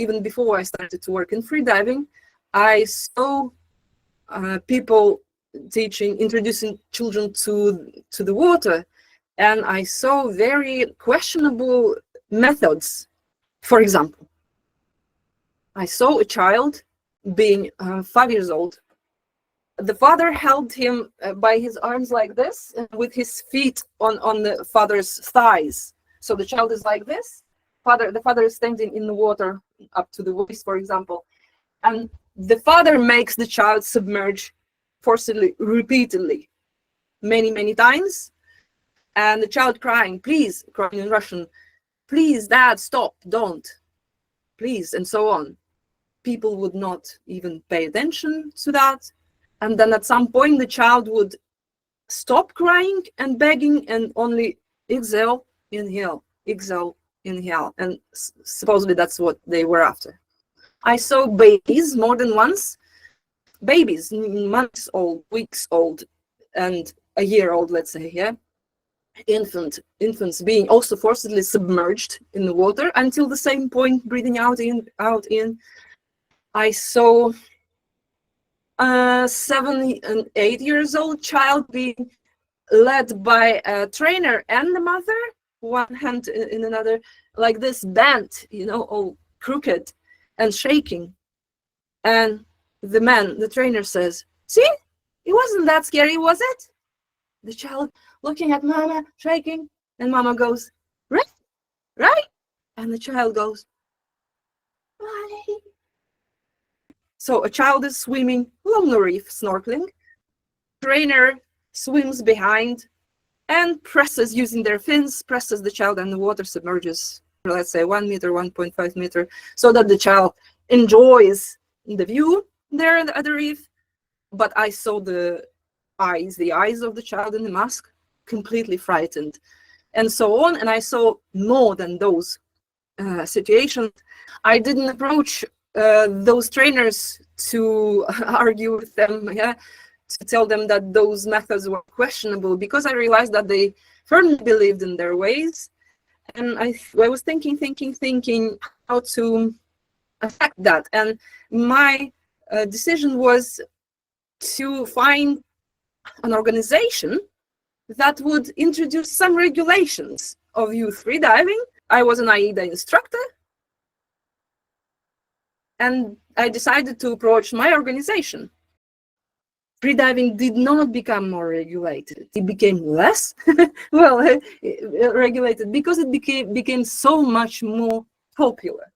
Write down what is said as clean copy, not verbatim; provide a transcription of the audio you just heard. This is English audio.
even before I started to work in freediving, I saw people introducing children to the water, and I saw very questionable methods. For example, I saw a child being 5 years old. The father held him by his arms like this, with his feet on the father's thighs. So the child is like this. The father is standing in the water up to the waist, for example, and the father makes the child submerge forcibly, repeatedly, many times, and the child crying, please, crying in Russian, please, dad, stop, don't, please, and so on. People would not even pay attention to that. And then at some point, the child would stop crying and begging and only exhale, inhale, exhale, inhale. And supposedly that's what they were after. I saw babies more than once, babies, months old, weeks old, and a year old, let's say, yeah? Infants being also forcibly submerged in the water until the same point, breathing out in. I saw 7 and 8 years old child being led by a trainer and the mother, one hand in another, like this, bent, you know, all crooked and shaking. And the trainer says, see, it wasn't that scary, was it? The child looking at mama, shaking, and mama goes, right, right? And the child goes, right. So a child is swimming along the reef, snorkeling. Trainer swims behind and presses, using their fins, presses the child, and the water submerges, let's say 1 meter, 1.5 meter, so that the child enjoys the view there at the reef. But I saw the eyes of the child in the mask, completely frightened, and so on. And I saw more than those situations. I didn't approach those trainers to argue with them, yeah, to tell them that those methods were questionable, because I realized that they firmly believed in their ways. And I was thinking how to affect that. And my decision was to find an organization that would introduce some regulations of youth freediving. I was an AIDA instructor, and I decided to approach my organization. Freediving did not become more regulated. It became less well regulated, because it became so much more popular.